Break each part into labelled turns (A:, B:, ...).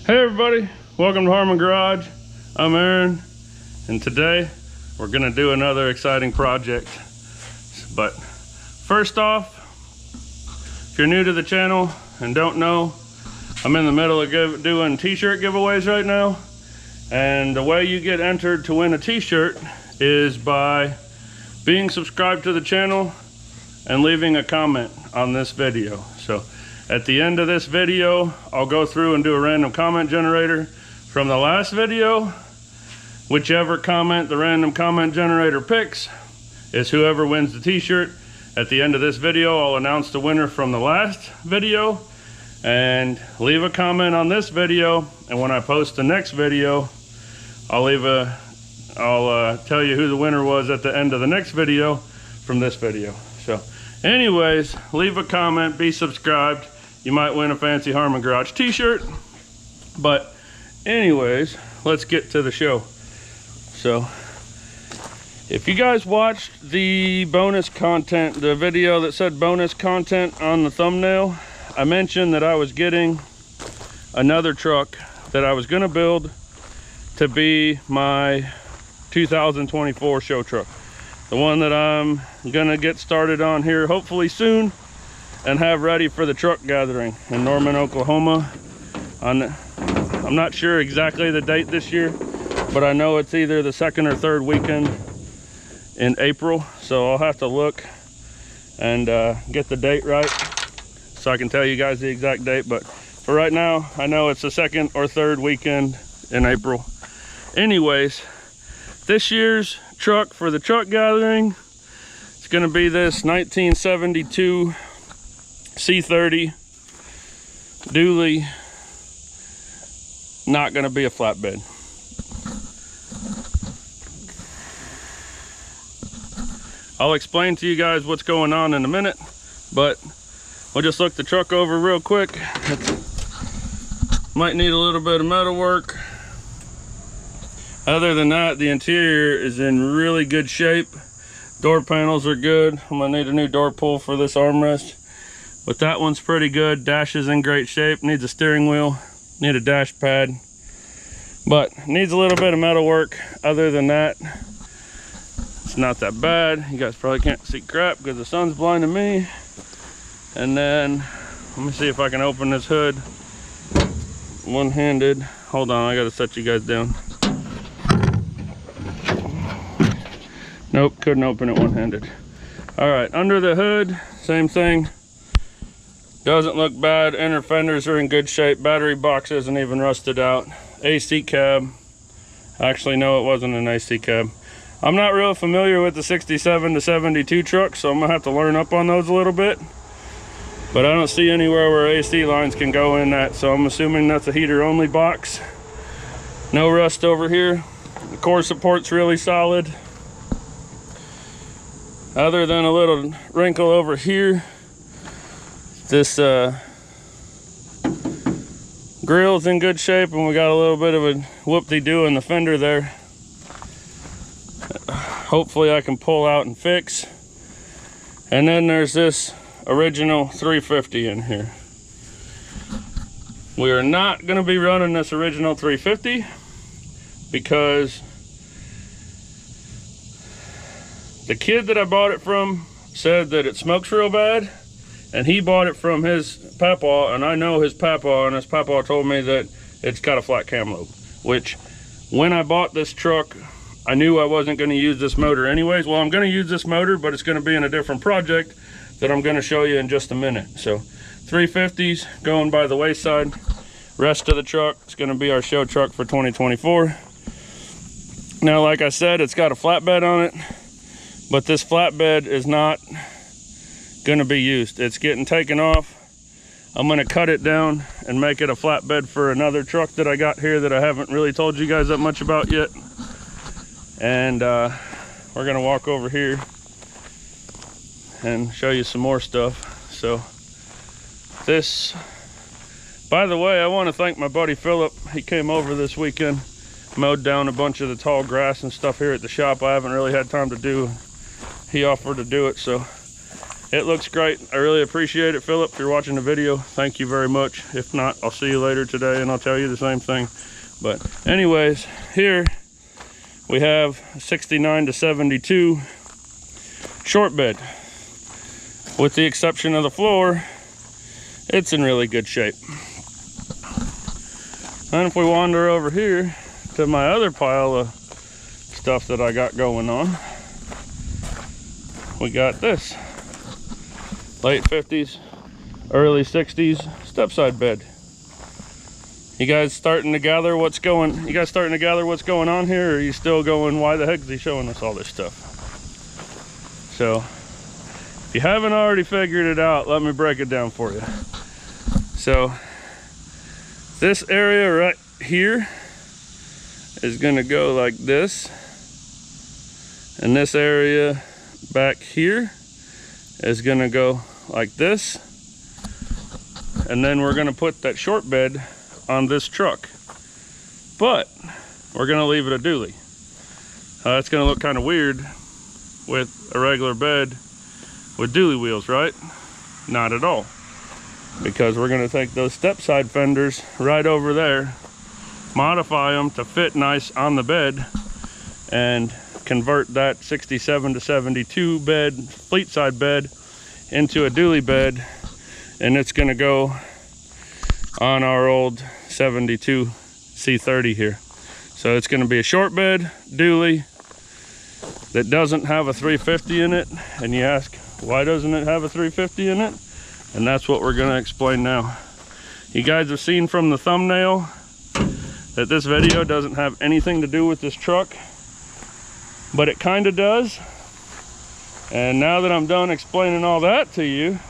A: Hey everybody, welcome to Harmon Garage. I'm Aaron, and today we're gonna do another exciting project. But first off, if you're new to the channel and don't know, I'm in the middle of doing t-shirt giveaways right now. And the way you get entered to win a t-shirt is by being subscribed to the channel and leaving a comment on this video. So at the end of this video, I'll go through and do a random comment generator from the last video. Whichever comment the random comment generator picks is whoever wins the t-shirt. At the end of this video, I'll announce the winner from the last video, and leave a comment on this video, and when I post the next video, I'll tell you who the winner was at the end of the next video from this video. So anyways, leave a comment, be subscribed. You might win a fancy Harmon Garage t-shirt. But anyways, let's get to the show. So if you guys watched the bonus content, the video that said bonus content on the thumbnail, I mentioned that I was getting another truck that I was gonna build to be my 2024 show truck. The one that I'm gonna get started on here hopefully soon and have ready for the truck gathering in Norman, Oklahoma. I'm not sure exactly the date this year, but I know it's either the second or third weekend in April. So I'll have to look and get the date right so I can tell you guys the exact date. But for right now, I know it's the second or third weekend in April. Anyways, this year's truck for the truck gathering, it's gonna be this 1972 C30 dually. Not gonna be a flatbed. I'll explain to you guys what's going on in a minute, but we'll just look the truck over real quick. Might need a little bit of metal work. Other than that, the interior is in really good shape. Door panels are good. I'm gonna need a new door pull for this armrest, but that one's pretty good. Dash is in great shape. Needs a steering wheel, need a dash pad, but needs a little bit of metal work. Other than that, it's not that bad. You guys probably can't see crap because the sun's blinding me. And then let me see if I can open this hood one-handed. Hold on, I gotta set you guys down. Nope, couldn't open it one-handed. All right, under the hood, same thing. Doesn't look bad. Inner fenders are in good shape. Battery box isn't even rusted out. AC cab. Actually, no, it wasn't an AC cab. I'm not real familiar with the 67 to 72 trucks, so I'm gonna have to learn up on those a little bit. But I don't see anywhere where AC lines can go in that, so I'm assuming that's a heater only box. No rust over here. The core support's really solid. Other than a little wrinkle over here, this grill's in good shape, and we got a little bit of a whoop-de-doo in the fender there. Hopefully I can pull out and fix. And then there's this original 350 in here. We are not going to be running this original 350 because the kid that I bought it from said that it smokes real bad, and he bought it from his papa, and I know his papa, and his papa told me that it's got a flat cam lobe, which when I bought this truck, I knew I wasn't going to use this motor anyways. Well, I'm going to use this motor, but it's going to be in a different project that I'm going to show you in just a minute. So 350s going by the wayside. Rest of the truck is going to be our show truck for 2024. Now, like I said, it's got a flatbed on it, but this flatbed is not going to be used. It's getting taken off. I'm going to cut it down and make it a flatbed for another truck that I got here that I haven't really told you guys that much about yet. And we're going to walk over here and show you some more stuff. So this, by the way, I want to thank my buddy Philip. He came over this weekend, mowed down a bunch of the tall grass and stuff here at the shop I haven't really had time to do. He offered to do it, so It looks great. I really appreciate it, Philip. If you're watching the video, thank you very much. If not, I'll see you later today and I'll tell you the same thing. But anyways, here we have 69 to 72 short bed. With the exception of the floor, it's in really good shape. And if we wander over here to my other pile of stuff that I got going on, we got this late 50s, early 60s stepside bed. You guys starting to gather what's going on here, or are you still going, why the heck is he showing us all this stuff? So if you haven't already figured it out, let me break it down for you. So this area right here is going to go like this, and this area back here is going to go like this, and then we're going to put that short bed on this truck, but we're going to leave it a dually. It's going to look kind of weird with a regular bed with dually wheels, right? Not at all, because we're going to take those step side fenders right over there, modify them to fit nice on the bed, and convert that 67 to 72 bed, fleet side bed, into a dually bed, and it's going to go on our old 72 C30 here. So it's going to be a short bed dually that doesn't have a 350 in it, and you ask, why doesn't it have a 350 in it? And that's what we're going to explain now. You guys have seen from the thumbnail that this video doesn't have anything to do with this truck, but it kind of does. And now that I'm done explaining all that to you,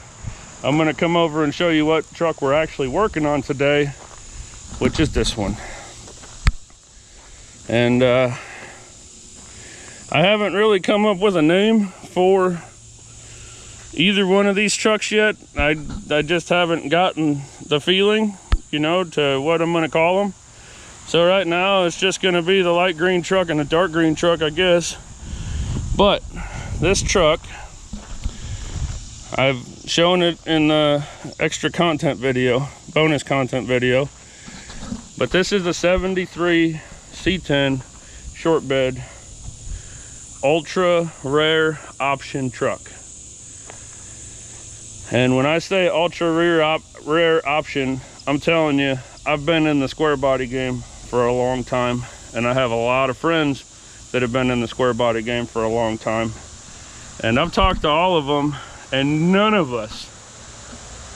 A: I'm going to come over and show you what truck we're actually working on today, which is this one. And I haven't really come up with a name for either one of these trucks yet. I just haven't gotten the feeling, you know, to what I'm going to call them. So right now it's just going to be the light green truck and the dark green truck, I guess. But this truck, I've shown it in the extra content video, bonus content video, but this is a 73 C10 short bed, ultra rare option truck. And when I say ultra rare option, I'm telling you, I've been in the square body game for a long time, and I have a lot of friends that have been in the square body game for a long time, and I've talked to all of them, and none of us,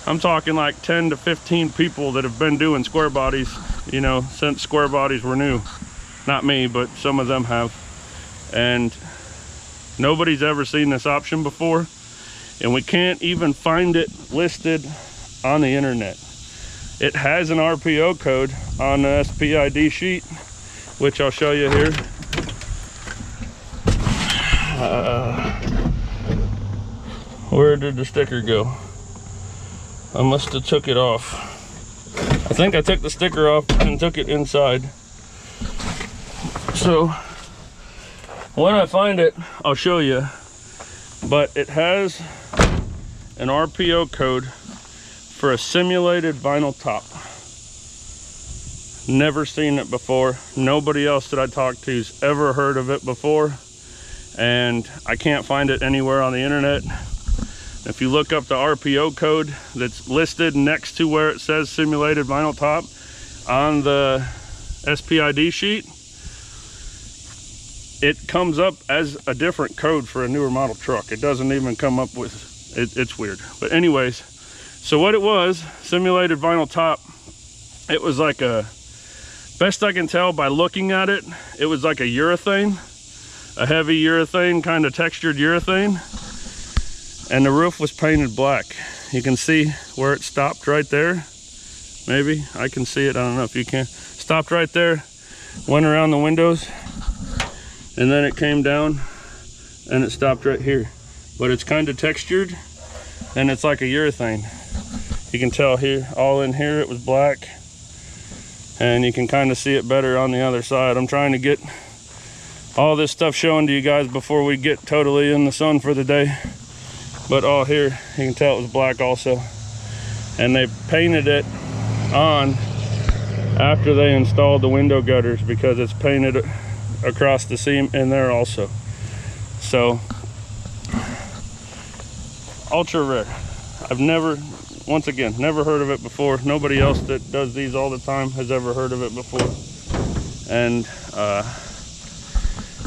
A: I'm talking like 10 to 15 people that have been doing square bodies, you know, since square bodies were new. Not me, but some of them have, and nobody's ever seen this option before, and we can't even find it listed on the internet. It has an RPO code on the SPID sheet, which I'll show you here. Where did the sticker go? I must have took it off. I think I took the sticker off and took it inside. So when I find it, I'll show you. But it has an RPO code for a simulated vinyl top. Never seen it before. Nobody else that I talked to's ever heard of it before, and I can't find it anywhere on the internet. If you look up the RPO code that's listed next to where it says simulated vinyl top on the SPID sheet, it comes up as a different code for a newer model truck. It doesn't even come up with it. It's weird. But anyways, so what it was, simulated vinyl top, it was like a, best I can tell by looking at it, it was like a urethane, a heavy urethane, kind of textured urethane, and the roof was painted black. You can see where it stopped right there. Maybe I can see it, I don't know if you can. Stopped right there, went around the windows, and then it came down and it stopped right here. But it's kind of textured and it's like a urethane. You can tell here, all in here it was black, and you can kind of see it better on the other side. I'm trying to get all this stuff shown to you guys before we get totally in the sun for the day. but all here you can tell it was black also. And they painted it on after they installed the window gutters because it's painted across the seam in there also. So ultra rare. I've never, once again, never heard of it before. Nobody else that does these all the time has ever heard of it before. And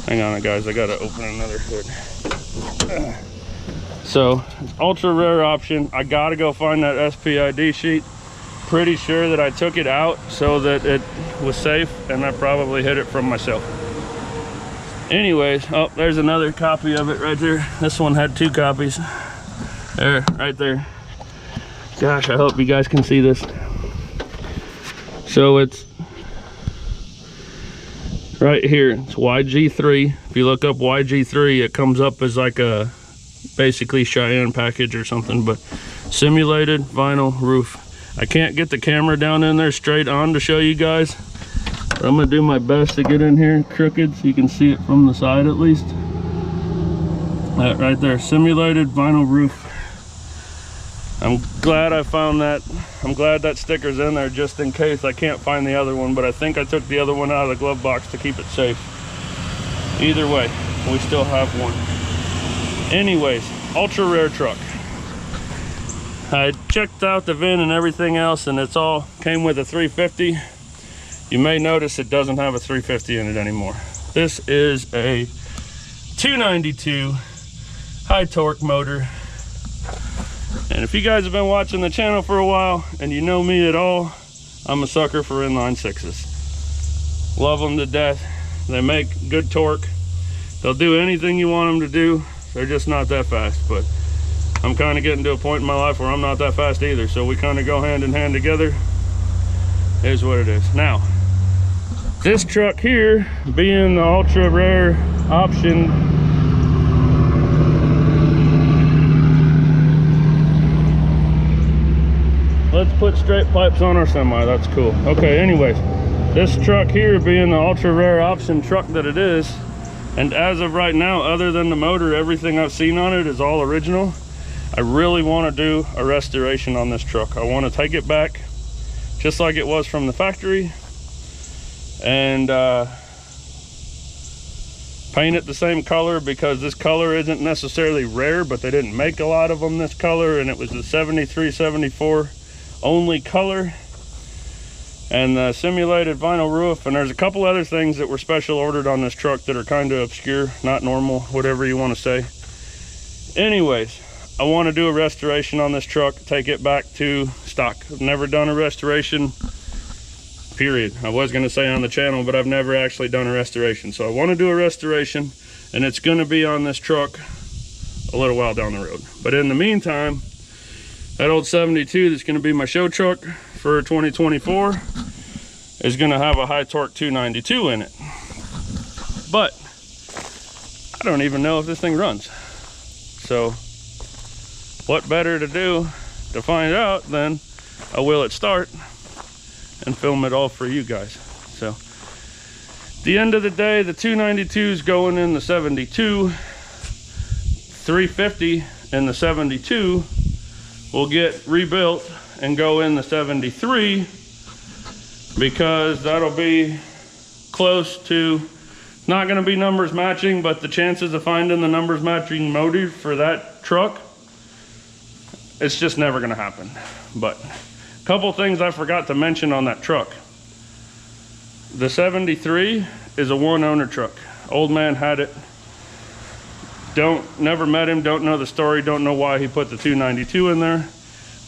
A: hang on guys, I gotta open another hood. So ultra rare option. I gotta go find that SPID sheet. Pretty sure that I took it out so that it was safe, and I probably hid it from myself. Anyways, oh, there's another copy of it right there. This one had 2 copies. There, right there. Gosh, I hope you guys can see this. So it's right here, it's YG3. If you look up YG3, it comes up as like a basically Cheyenne package or something, but simulated vinyl roof. I can't get the camera down in there straight on to show you guys, but I'm gonna do my best to get in here crooked so you can see it from the side at least. That right there, simulated vinyl roof. I'm glad I found that. I'm glad that sticker's in there just in case I can't find the other one, but I think I took the other one out of the glove box to keep it safe. Either way, we still have one. Anyways, ultra rare truck. I checked out the VIN and everything else, and it's all came with a 350. You may notice it doesn't have a 350 in it anymore. This is a 292 high torque motor. And if you guys have been watching the channel for a while and you know me at all, I'm a sucker for inline 6s. Love them to death. They make good torque. They'll do anything you want them to do. They're just not that fast, but I'm kind of getting to a point in my life where I'm not that fast either, so we kind of go hand in hand together. Here's what it is. Now, this truck here, being the ultra rare option, let's put straight pipes on our semi, that's cool. Okay, anyways, this truck here being the ultra rare option truck that it is, and as of right now, other than the motor, everything I've seen on it is all original. I really want to do a restoration on this truck. I want to take it back just like it was from the factory and paint it the same color, because this color isn't necessarily rare, but they didn't make a lot of them this color, and it was the 73, 74 only color. And the simulated vinyl roof, and there's a couple other things that were special ordered on this truck that are kind of obscure, not normal, whatever you want to say. Anyways, I want to do a restoration on this truck, take it back to stock. I've never done a restoration, period. I was going to say on the channel, but I've never actually done a restoration. So I want to do a restoration, and it's going to be on this truck a little while down the road. But in the meantime, that old 72 that's going to be my show truck for 2024 is going to have a high torque 292 in it. But I don't even know if this thing runs. So what better to do to find out than a will it start and film it all for you guys. So at the end of the day, the 292 is going in the 72, 350 in the 72 will get rebuilt and go in the 73, because that'll be close to, not going to be numbers matching, but the chances of finding the numbers matching motor for that truck, it's just never going to happen. But a couple things I forgot to mention on that truck. The 73 is a one owner truck. Old man had it. Never met him, don't know the story, don't know why he put the 292 in there,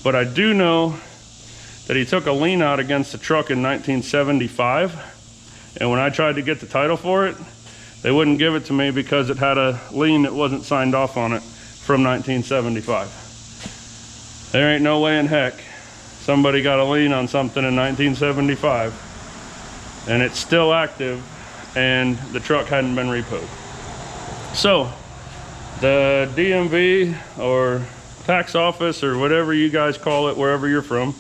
A: but I do know that he took a lien out against the truck in 1975, and when I tried to get the title for it, they wouldn't give it to me because it had a lien that wasn't signed off on it from 1975. There ain't no way in heck somebody got a lien on something in 1975 and it's still active and the truck hadn't been repoed. So the DMV or tax office or whatever you guys call it, wherever you're from,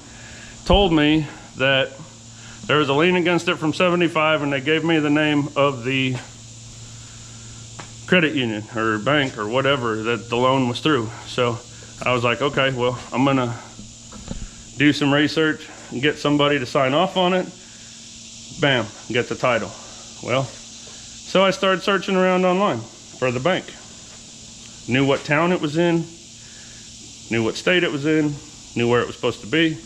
A: told me that there was a lien against it from 75, and they gave me the name of the credit union or bank or whatever that the loan was through. So I was like, okay, well, I'm gonna do some research and get somebody to sign off on it. Bam, get the title. Well, so I started searching around online for the bank. Knew what town it was in, knew what state it was in, knew where it was supposed to be.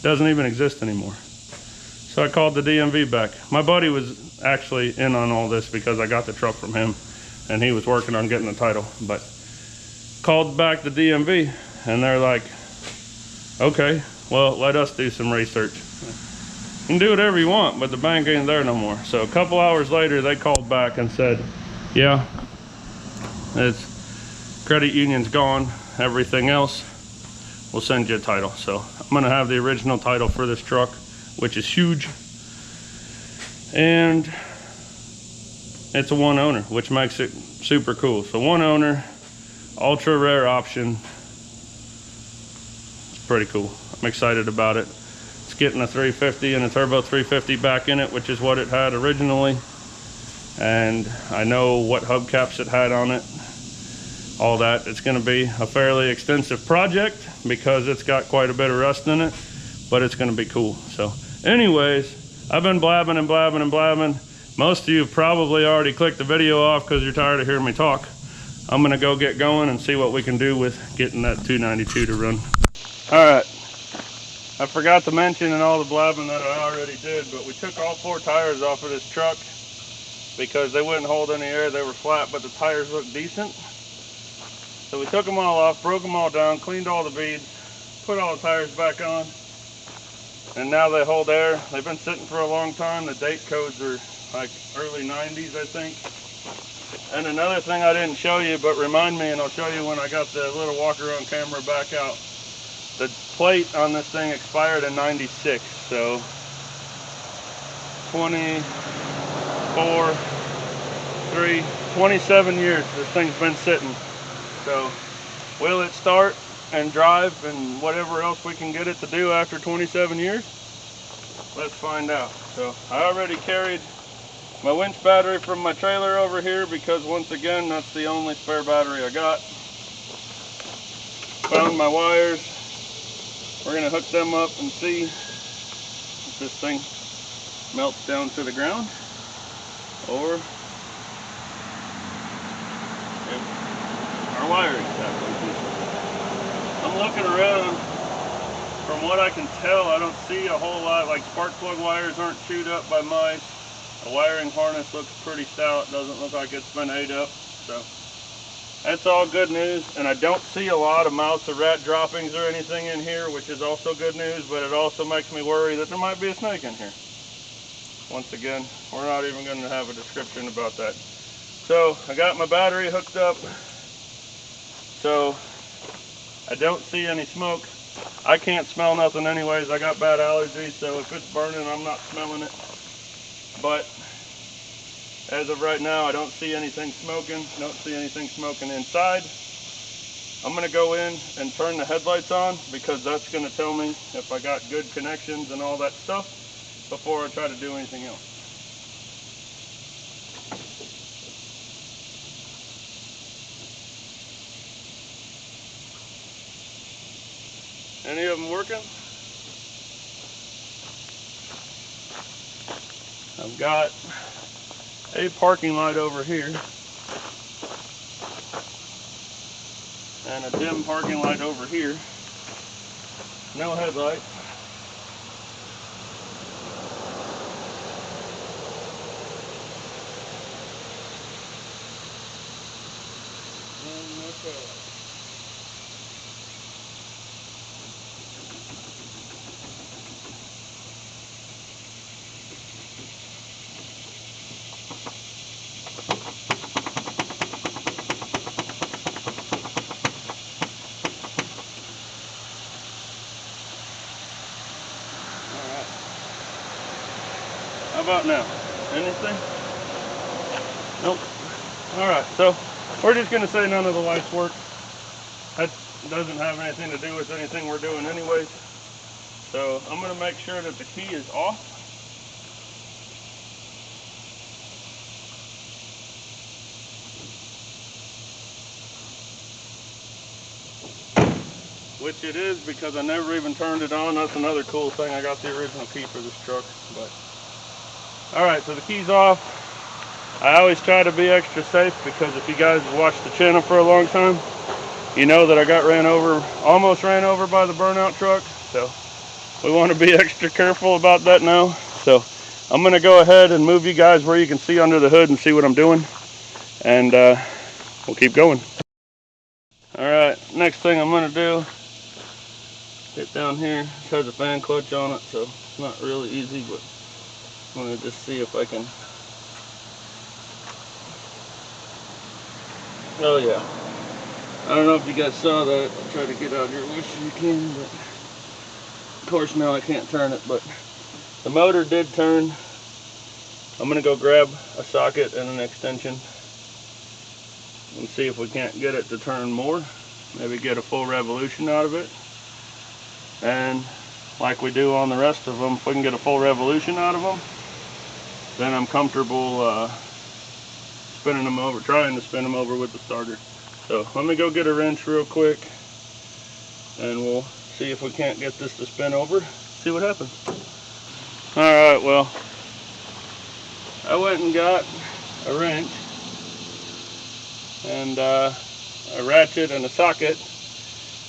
A: Doesn't even exist anymore. So I called the DMV back. My buddy was actually in on all this because I got the truck from him and he was working on getting the title. But called back the DMV and they're like, okay, well, let us do some research. You can do whatever you want, but the bank ain't there no more. So a couple hours later, they called back and said, yeah, it's credit union's gone, everything else, we'll send you a title. So I'm gonna have the original title for this truck, which is huge. And it's a one owner, which makes it super cool. So one owner, ultra rare option. It's pretty cool. I'm excited about it. It's getting a 350 and a turbo 350 back in it, which is what it had originally. And I know what hubcaps it had on it, all that. It's gonna be a fairly extensive project because it's got quite a bit of rust in it, but it's gonna be cool. So anyways, I've been blabbing and blabbing and blabbing. Most of you have probably already clicked the video off because you're tired of hearing me talk. I'm gonna go get going and see what we can do with getting that 292 to run. All right, I forgot to mention in all the blabbing that I already did, but we took all 4 tires off of this truck because they wouldn't hold any air. They were flat, but the tires looked decent. So we took them all off, broke them all down, cleaned all the beads, put all the tires back on, and now they hold air. They've been sitting for a long time. The date codes are like early 90s, I think. And another thing I didn't show you, but remind me and I'll show you when I got the little walk around camera back out. The plate on this thing expired in 96, so 27 years this thing's been sitting. So will it start and drive and whatever else we can get it to do after 27 years? Let's find out. So I already carried my winch battery from my trailer over here because once again that's the only spare battery I got. Found my wires. We're gonna hook them up and see if this thing melts down to the ground or if our wiring's halfway decent. I'm looking around. From what I can tell, I don't see a whole lot. Like spark plug wires aren't chewed up by mice. The wiring harness looks pretty stout. Doesn't look like it's been ate up. So that's all good news. And I don't see a lot of mouse or rat droppings or anything in here, which is also good news, but it also makes me worry that there might be a snake in here. Once again, we're not even going to have a description about that. So I got my battery hooked up. So I don't see any smoke. I can't smell nothing anyways. I got bad allergies, so if it's burning, I'm not smelling it. But as of right now, I don't see anything smoking. Don't see anything smoking inside. I'm gonna go in and turn the headlights on because that's gonna tell me if I got good connections and all that stuff before I try to do anything else. Any of them working? I've got a parking light over here and a dim parking light over here. No headlights. And no taillights. How about now? Anything? Nope. Alright, so we're just going to say none of the lights work. That doesn't have anything to do with anything we're doing anyways. So I'm going to make sure that the key is off. which it is because I never even turned it on. That's another cool thing. I got the original key for this truck. But all right, so the key's off. I always try to be extra safe because if you guys have watched the channel for a long time, you know that I got almost ran over by the burnout truck. So we want to be extra careful about that now. So I'm going to go ahead and move you guys where you can see under the hood and see what I'm doing. And we'll keep going. All right, next thing I'm going to do, get down here. This has a fan clutch on it, so it's not really easy, but I'm going to just see if I can. Oh yeah. I don't know if you guys saw that. I'll try to get out here as much as you can, but of course now I can't turn it, but the motor did turn. I'm going to go grab a socket and an extension and see if we can't get it to turn more. Maybe get a full revolution out of it. And like we do on the rest of them, if we can get a full revolution out of them, then I'm comfortable spinning them over, trying to spin them over with the starter. So let me go get a wrench real quick and we'll see if we can't get this to spin over, see what happens. Alright, well, I went and got a wrench and a ratchet and a socket.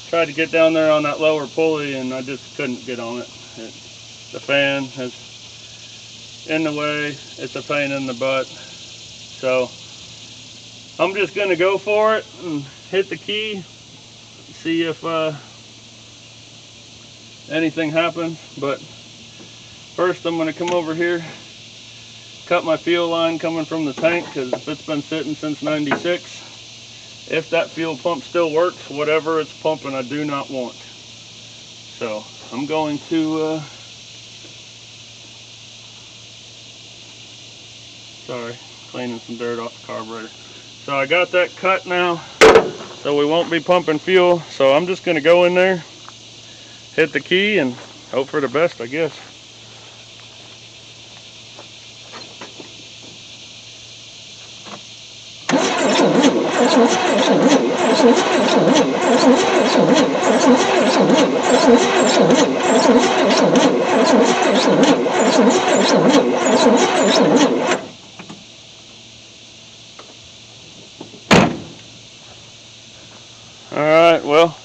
A: Tried to get down there on that lower pulley and I just couldn't get on it. The fan is in the way, it's a pain in the butt. So I'm just going to go for it and hit the key, see if anything happens. But first I'm going to come over here, cut my fuel line coming from the tank, because if it's been sitting since '96, if that fuel pump still works, whatever it's pumping I do not want. So I'm going to, cleaning some dirt off the carburetor. So I got that cut now, so we won't be pumping fuel. So I'm just going to go in there, hit the key, and hope for the best, I guess. Alright, well,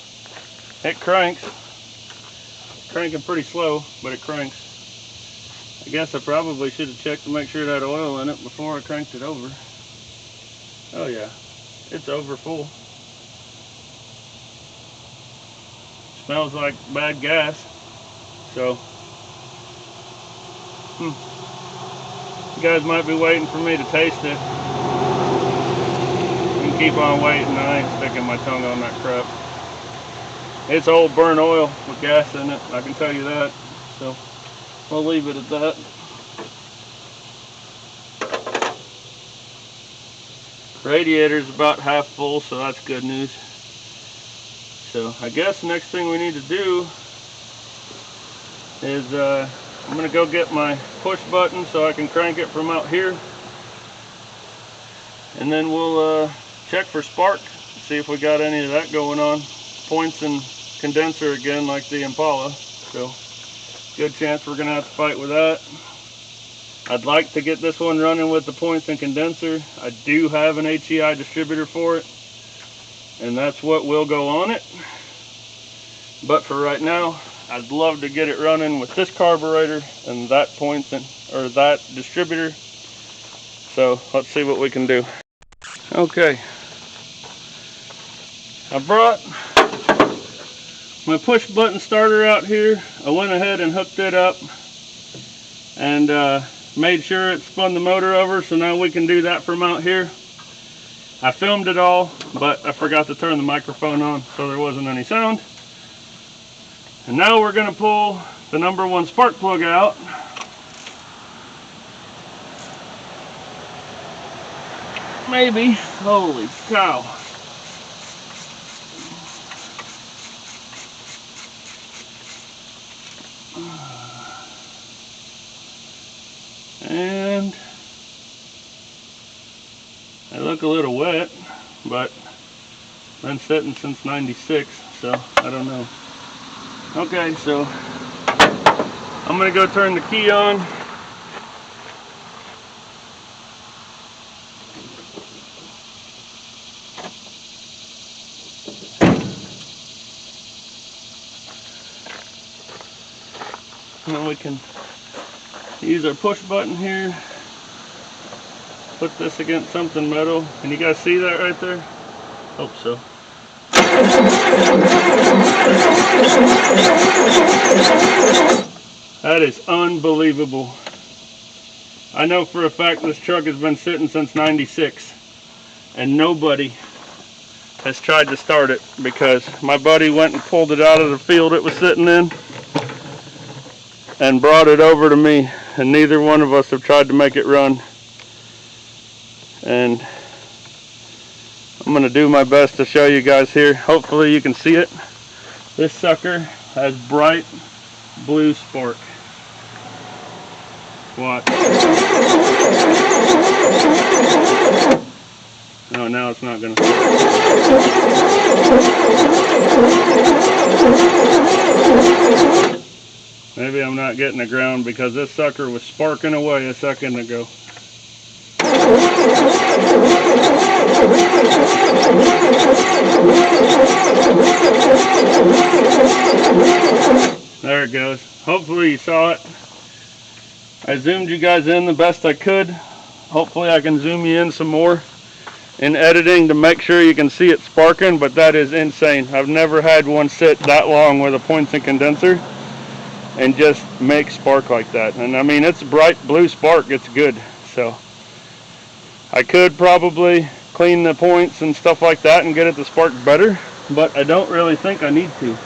A: it cranks. Cranking pretty slow, but it cranks. I guess I probably should have checked to make sure it had oil in it before I cranked it over. Oh yeah, it's over full. Smells like bad gas. So, you guys might be waiting for me to taste it. You can keep on waiting, I ain't sticking my tongue on that crap. It's old burnt oil with gas in it, I can tell you that. So, we'll leave it at that. Radiator's about half full, so that's good news. So I guess next thing we need to do is I'm going to go get my push button so I can crank it from out here. And then we'll check for spark, see if we got any of that going on. Points and condenser again like the Impala. So good chance we're going to have to fight with that. I'd like to get this one running with the points and condenser. I do have an HEI distributor for it, and that's what will go on it. But for right now, I'd love to get it running with this carburetor and that that distributor. So let's see what we can do. Okay, I brought my push button starter out here. I went ahead and hooked it up and made sure it spun the motor over, so now we can do that from out here. I filmed it all, but I forgot to turn the microphone on, so there wasn't any sound. And now we're going to pull the #1 spark plug out. Maybe. Holy cow. And they look a little wet, but been sitting since '96, so I don't know. Okay, so I'm gonna go turn the key on. And then we can use our push button here. Put this against something metal. Can you guys see that right there? Hope so. That is unbelievable. I know for a fact this truck has been sitting since '96 and nobody has tried to start it, because my buddy went and pulled it out of the field it was sitting in and brought it over to me, and neither one of us have tried to make it run. And I'm gonna do my best to show you guys here. Hopefully you can see it. This sucker has bright blue spark. Watch. Oh, now it's not gonna start. Maybe I'm not getting the ground because this sucker was sparking away a second ago. There it goes. Hopefully you saw it. I zoomed you guys in the best I could. Hopefully I can zoom you in some more in editing to make sure you can see it sparking, but that is insane. I've never had one sit that long with a points and condenser and just make spark like that. And I mean, it's bright blue spark, it's good. So I could probably clean the points and stuff like that and get it to spark better, but I don't really think I need to.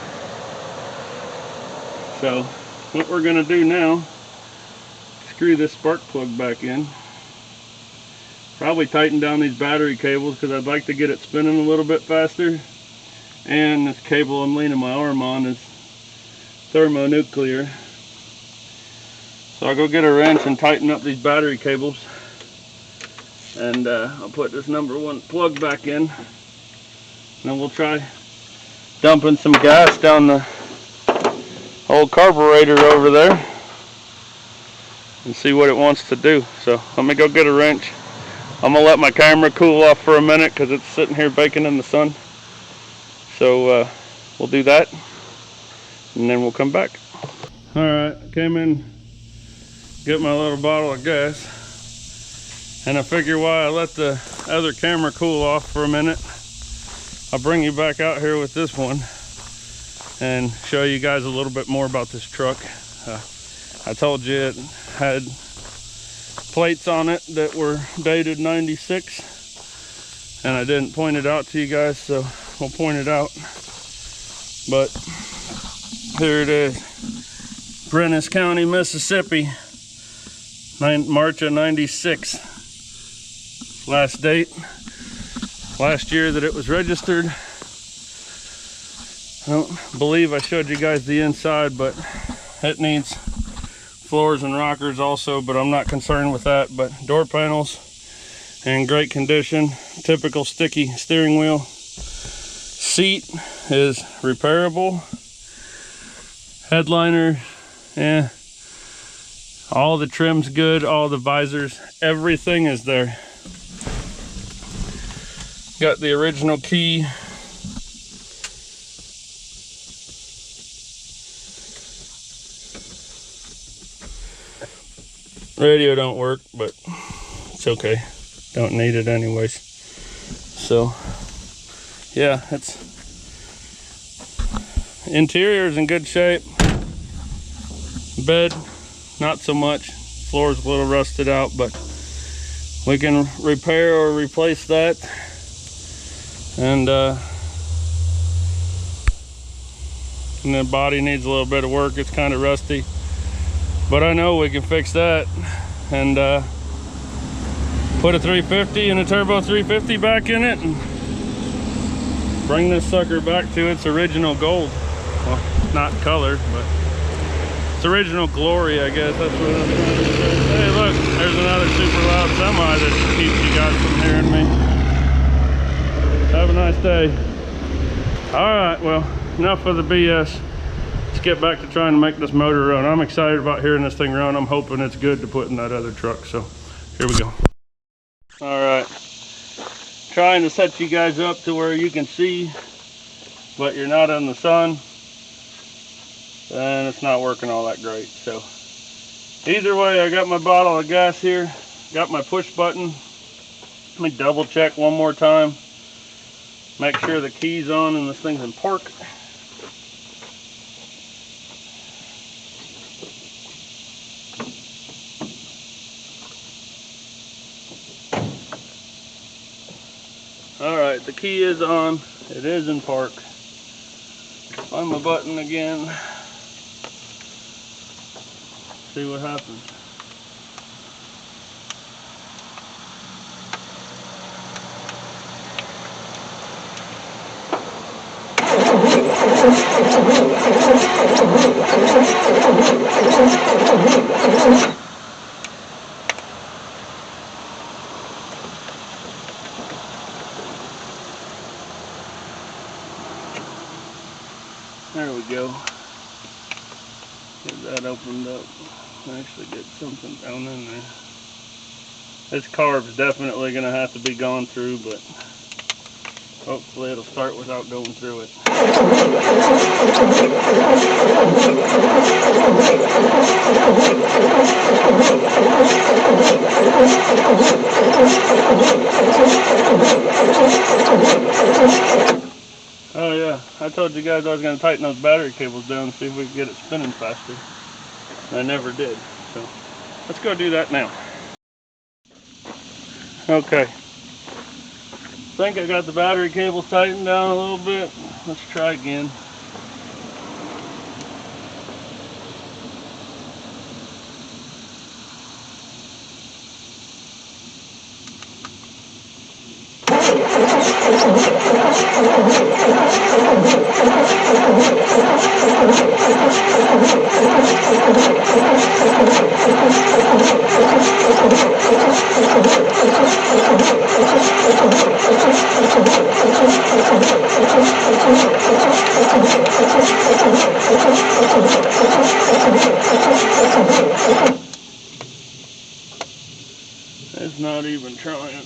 A: So what we're gonna do now, screw this spark plug back in. Probably tighten down these battery cables because I'd like to get it spinning a little bit faster. And this cable I'm leaning my arm on is thermonuclear. So I'll go get a wrench and tighten up these battery cables. And I'll put this #1 plug back in. And then we'll try dumping some gas down the old carburetor over there and see what it wants to do. So let me go get a wrench. I'm gonna let my camera cool off for a minute because it's sitting here baking in the sun. So we'll do that and then we'll come back. All right, came in, get my little bottle of gas, and I figure while I let the other camera cool off for a minute, I'll bring you back out here with this one and show you guys a little bit more about this truck. I told you it had plates on it that were dated '96, and I didn't point it out to you guys, so we'll point it out. But here it is, Prentiss County, Mississippi, March of '96. Last date, last year that it was registered. I don't believe I showed you guys the inside, but it needs floors and rockers also, but I'm not concerned with that. But door panels in great condition, typical sticky steering wheel. Seat is repairable. Headliner, yeah. All the trim's good, all the visors, everything is there. Got the original key. Radio don't work, but it's okay. Don't need it anyways. So yeah, it's interior is in good shape. Bed, not so much. Floor's a little rusted out, but we can repair or replace that. And the body needs a little bit of work. It's kind of rusty, but I know we can fix that and put a 350 and a turbo 350 back in it and bring this sucker back to its original gold. Well, not color, but its original glory, I guess. That's what I'm trying to say. Hey, look, there's another super loud semi that keeps you guys from hearing me. Have a nice day. All right, well, enough of the BS. Let's get back to trying to make this motor run. I'm excited about hearing this thing run. I'm hoping it's good to put in that other truck. So here we go. All right, trying to set you guys up to where you can see, but you're not in the sun, and it's not working all that great. So either way, I got my bottle of gas here, got my push button. Let me double check one more time, make sure the key's on and this thing's in park. All right, the key is on. It is in park. Find my button again. See what happens. There we go. Get that opened up. Actually get something down in there. This carb's definitely going to have to be gone through, but hopefully it'll start without going through it. Oh yeah, I told you guys I was going to tighten those battery cables down and see if we could get it spinning faster. I never did, so let's go do that now. Okay, I think I got the battery cables tightened down a little bit. Let's try again. It's not even trying.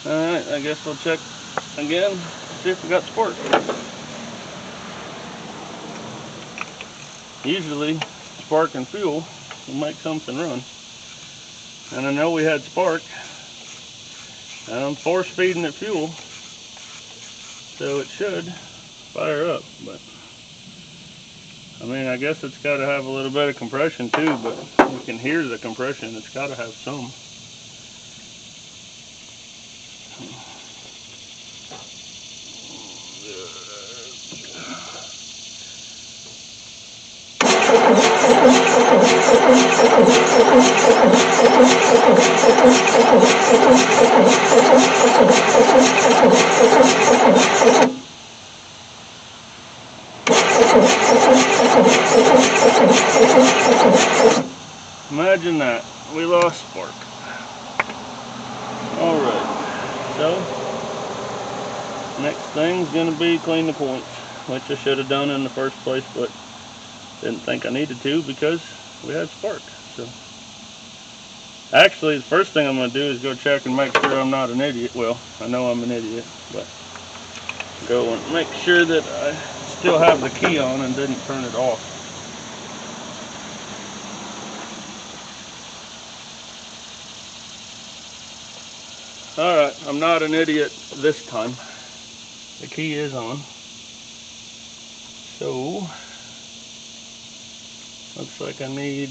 A: Alright, I guess we'll check again, see if we got spark. Usually, spark and fuel will make something run. And I know we had spark. And I'm force feeding it fuel, so it should fire up. But I mean, I guess it's got to have a little bit of compression too, but you can hear the compression. It's got to have some. Imagine that, we lost spark. Alright, so next thing's gonna be clean the points, which I should have done in the first place, but didn't think I needed to because we had spark. So actually, the first thing I'm gonna do is go check and make sure I'm not an idiot. Well, I know I'm an idiot, but go and make sure that I still have the key on and didn't turn it off. Alright, I'm not an idiot this time. The key is on. So, looks like I need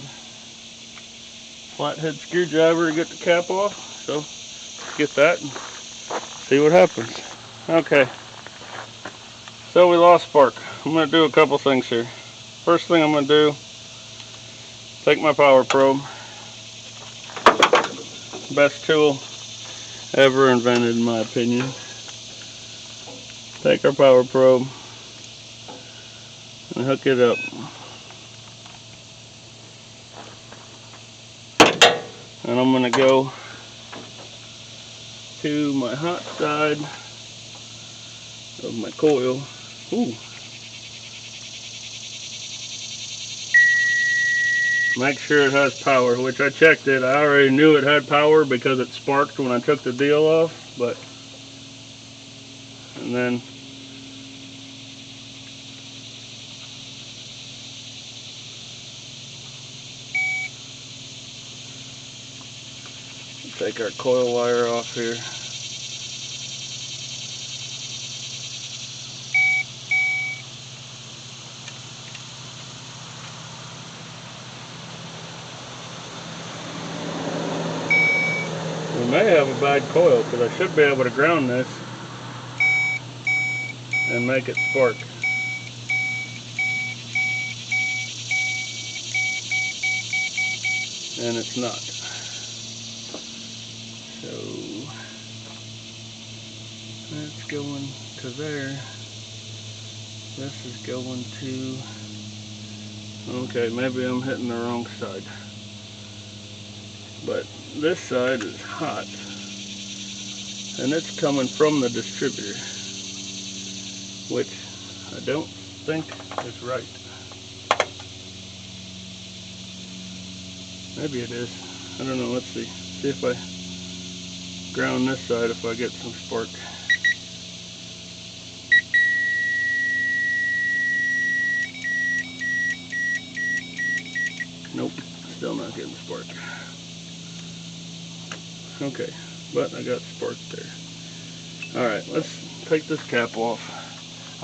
A: flathead screwdriver to get the cap off. So, let's get that and see what happens. Okay, so we lost spark. I'm going to do a couple things here. First thing I'm going to do, take my power probe. Best tool ever invented, in my opinion. Take our power probe and hook it up. And I'm gonna go to my hot side of my coil. Ooh. Make sure it has power, which I checked it. I already knew it had power because it sparked when I took the deal off, but, and then take our coil wire off here. We may have a bad coil because I should be able to ground this and make it spark. And it's not. So that's going to there. This is going to, okay, maybe I'm hitting the wrong side. But this side is hot. And it's coming from the distributor, which I don't think is right. Maybe it is. I don't know. Let's see. See if I ground this side, if I get some spark. Nope. Still not getting spark. Okay. But I got spark there. Alright. Let's take this cap off.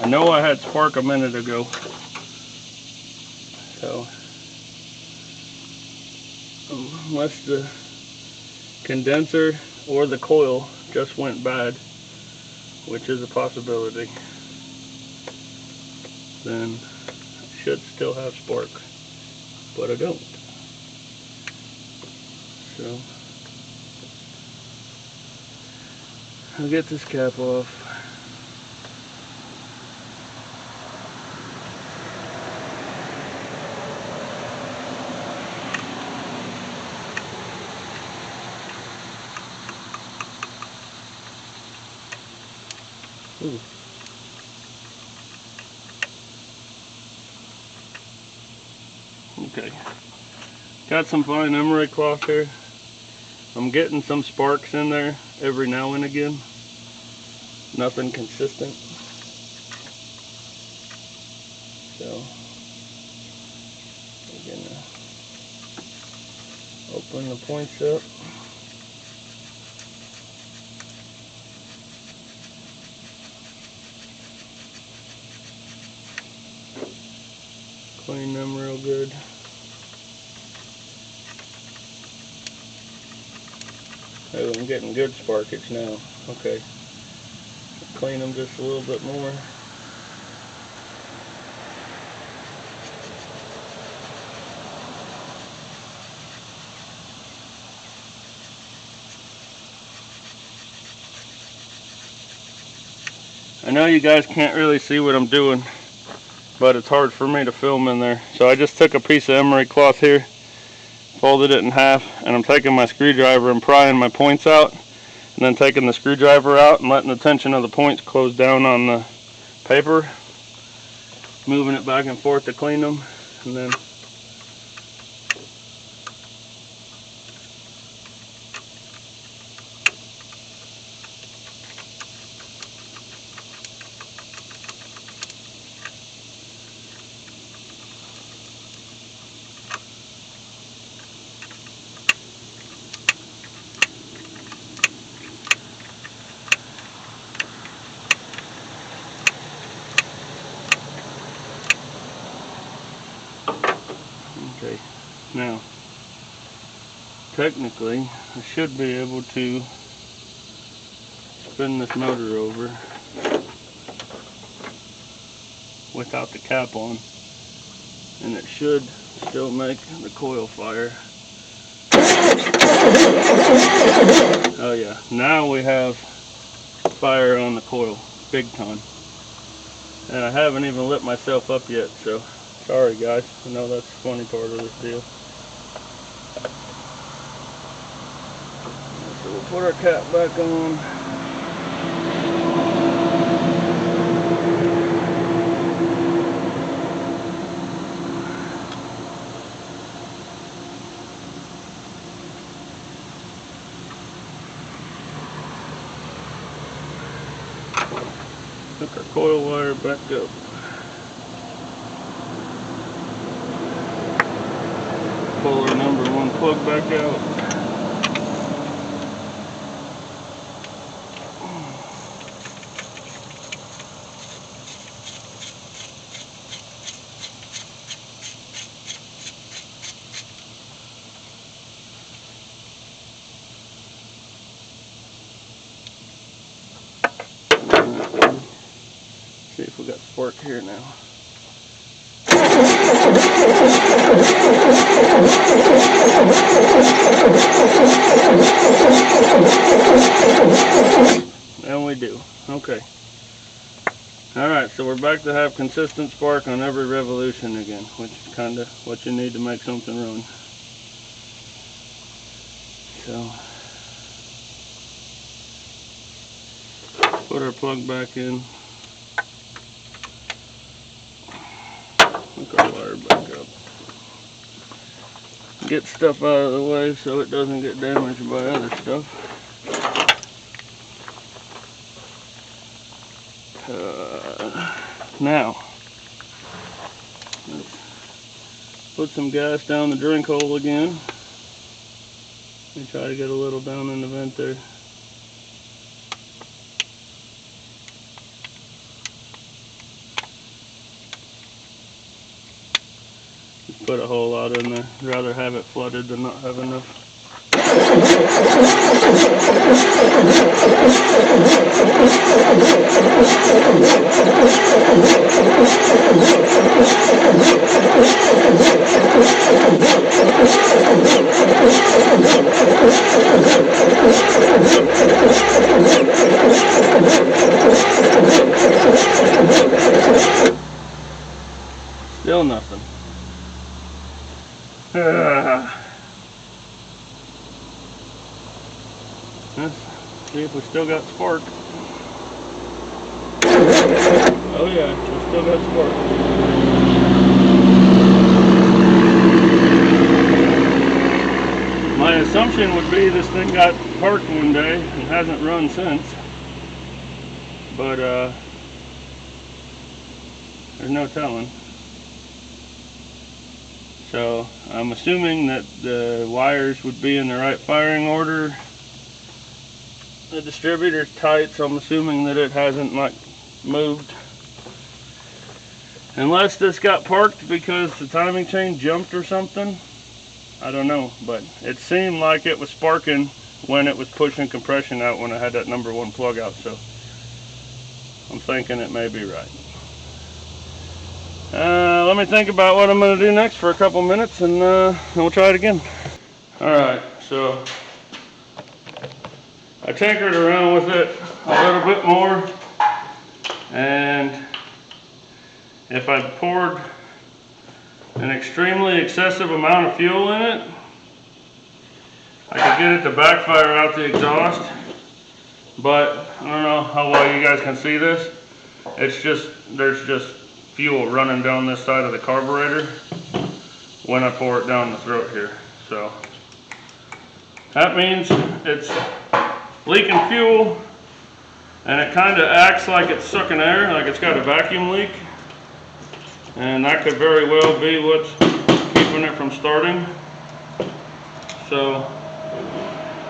A: I know I had spark a minute ago. So unless the condenser or the coil just went bad, which is a possibility, then I should still have spark, but I don't. So I'll get this cap off. Ooh. Okay, got some fine emery cloth here. I'm getting some sparks in there every now and again. Nothing consistent. So we're gonna open the points up. Clean them real good. Oh, I'm getting good sparkage now. Okay. Clean them just a little bit more. I know you guys can't really see what I'm doing, but it's hard for me to film in there. So I just took a piece of emery cloth here, folded it in half, and I'm taking my screwdriver and prying my points out, and then taking the screwdriver out and letting the tension of the points close down on the paper, moving it back and forth to clean them, and then okay, now technically I should be able to spin this motor over without the cap on, and it should still make the coil fire. Oh yeah, now we have fire on the coil, big time. And I haven't even lit myself up yet, so sorry guys. I know that's the funny part of this deal. So we'll put our cap back on. Hook our coil wire back up. Pull our number 1 plug back out. See if we got spark here now. And we do. Okay. Alright, so we're back to have consistent spark on every revolution again, which is kind of what you need to make something run. So, put our plug back in. Hook our wire back up. Get stuff out of the way so it doesn't get damaged by other stuff. Now, let's put some gas down the drink hole again. And try to get a little down in the vent there. Just put a whole lot in there. Rather have it flooded than not have enough. Still nothing. Let's see if we still got spark. Oh yeah, we still got spark. My assumption would be this thing got parked one day and hasn't run since. But there's no telling. So I'm assuming that the wires would be in the right firing order. The distributor's tight, so I'm assuming that it hasn't like moved. Unless this got parked because the timing chain jumped or something. I don't know, but it seemed like it was sparking when it was pushing compression out when I had that number 1 plug out, so I'm thinking it may be right. Let me think about what I'm going to do next for a couple minutes, and we'll try it again. Alright, so I tinkered around with it a little bit more, and if I poured an extremely excessive amount of fuel in it, I could get it to backfire out the exhaust. But I don't know how well you guys can see this. It's just, there's just fuel running down this side of the carburetor when I pour it down the throat here. So that means it's leaking fuel, and it kind of acts like it's sucking air, like it's got a vacuum leak. And that could very well be what's keeping it from starting. So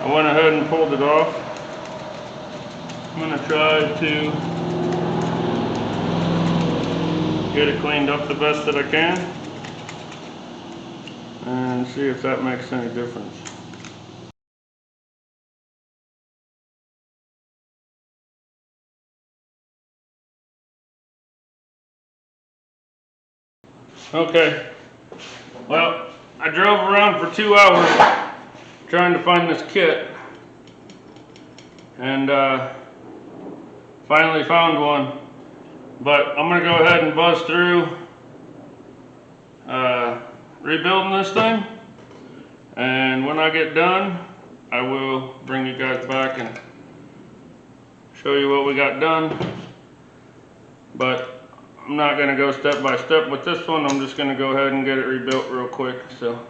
A: I went ahead and pulled it off. I'm going to try to get it cleaned up the best that I can and see if that makes any difference. Okay, well, I drove around for 2 hours trying to find this kit, and finally found one. But I'm going to go ahead and buzz through rebuilding this thing, and when I get done, I will bring you guys back and show you what we got done. But I'm not going to go step by step with this one. I'm just going to go ahead and get it rebuilt real quick. So.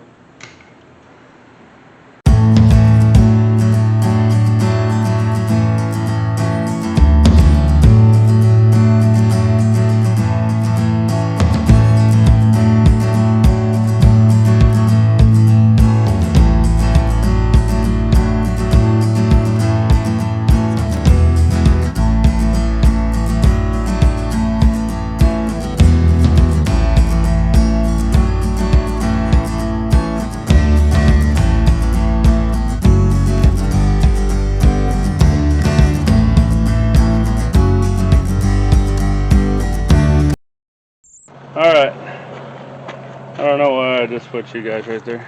A: Alright, I don't know why I just put you guys right there.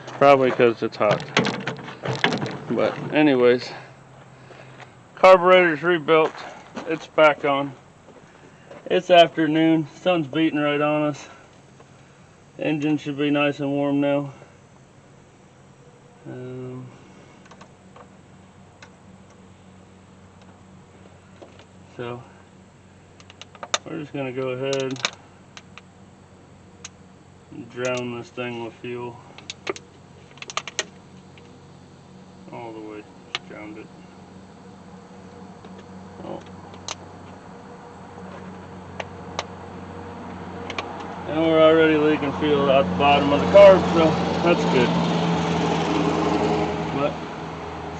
A: Probably because it's hot. But anyways, carburetor's rebuilt. It's back on. It's afternoon. Sun's beating right on us. Engine should be nice and warm now. So we're just going to go ahead and drown this thing with fuel. All the way, just drowned it. Oh. And we're already leaking fuel out the bottom of the carb, so that's good. But,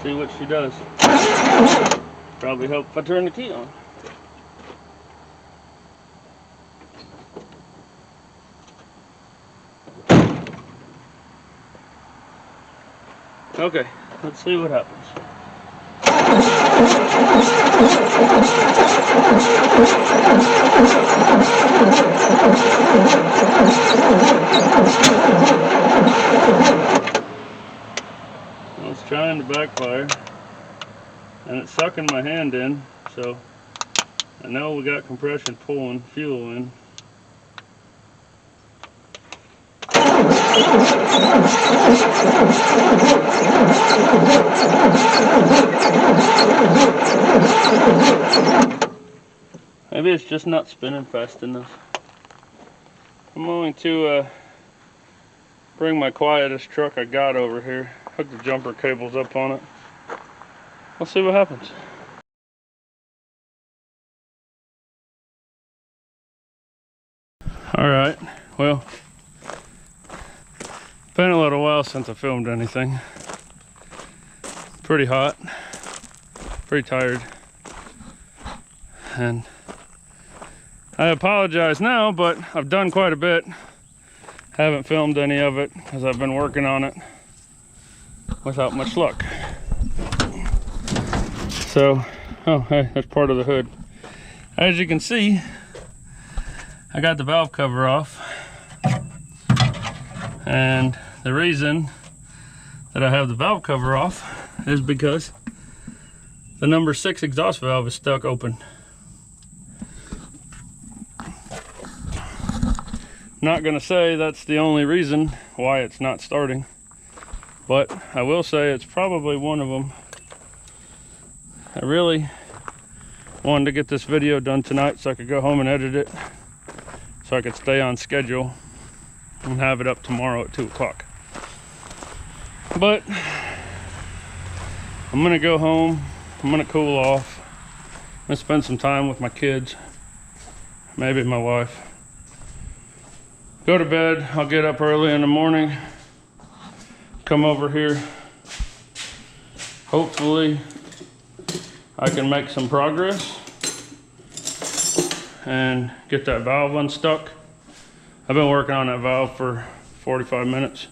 A: see what she does. Probably help if I turn the key on. Okay, let's see what happens. Well, it's trying to backfire, and it's sucking my hand in, so I know we got compression pulling fuel in. Maybe it's just not spinning fast enough. I'm going to bring my quietest truck I got over here, hook the jumper cables up on it. We'll see what happens. Alright, well, been a little while since I filmed anything. Pretty hot, pretty tired, and I apologize now, but I've done quite a bit. Haven't filmed any of it because I've been working on it without much luck. So, oh hey, that's part of the hood. As you can see, I got the valve cover off, and the reason that I have the valve cover off is because the number 6 exhaust valve is stuck open. Not gonna say that's the only reason why it's not starting, but I will say it's probably one of them. I really wanted to get this video done tonight so I could go home and edit it, so I could stay on schedule and have it up tomorrow at 2 o'clock. But I'm gonna go home, I'm gonna cool off, I'm gonna spend some time with my kids, maybe my wife. Go to bed. I'll get up early in the morning, come over here. Hopefully I can make some progress and get that valve unstuck. I've been working on that valve for 45 minutes.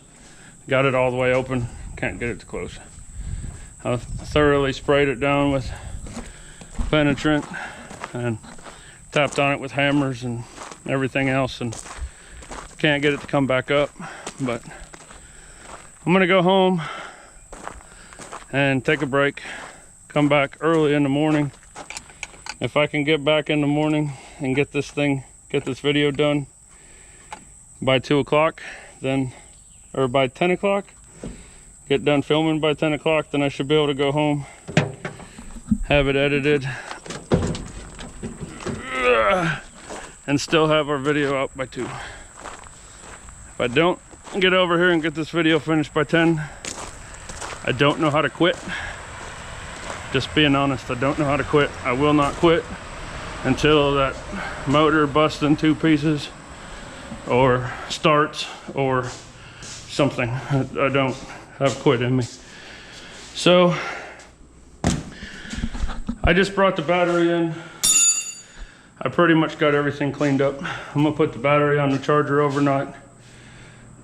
A: Got it all the way open, can't get it to close. I've thoroughly sprayed it down with penetrant and tapped on it with hammers and everything else, and can't get it to come back up. But I'm gonna go home and take a break, come back early in the morning. If I can get back in the morning and get this video done by 2 o'clock, then, or by 10 o'clock, get done filming by 10 o'clock, then I should be able to go home, have it edited, and still have our video out by 2. If I don't get over here and get this video finished by 10, I don't know how to quit. Just being honest, I don't know how to quit. I will not quit until that motor busts in 2 pieces or starts or something. I don't have quit in me. So I just brought the battery in. I pretty much got everything cleaned up. I'm gonna put the battery on the charger overnight,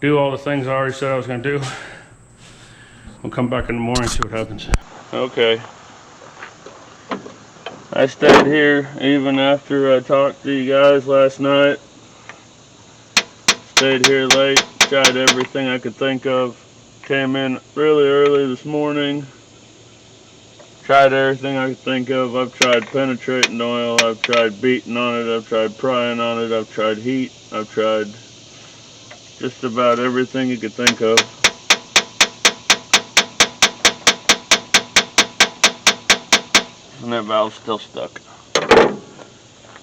A: do all the things I already said I was gonna do. We'll come back in the morning and see what happens. Okay. I stayed here even after I talked to you guys last night. Stayed here late, tried everything I could think of. Came in really early this morning. Tried everything I could think of. I've tried penetrating oil, I've tried beating on it, I've tried prying on it, I've tried heat, I've tried just about everything you could think of. And that valve's still stuck.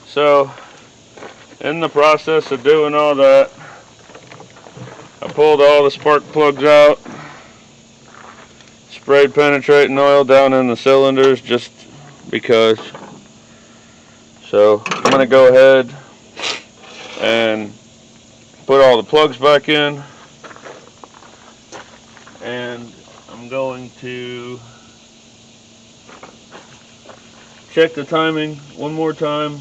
A: So, in the process of doing all that, I pulled all the spark plugs out, sprayed penetrating oil down in the cylinders just because. So, I'm going to go ahead and put all the plugs back in, and I'm going to check the timing one more time,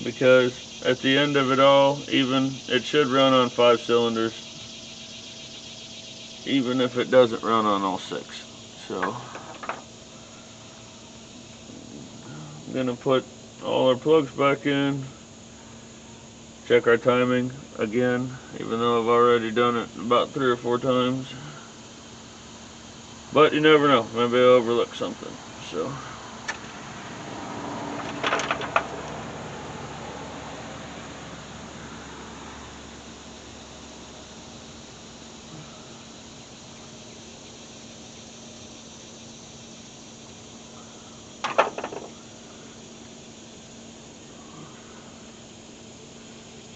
A: because at the end of it all, even it should run on 5 cylinders, even if it doesn't run on all 6. So I'm gonna put all our plugs back in, check our timing again, even though I've already done it about 3 or 4 times. But you never know, maybe I overlook something. So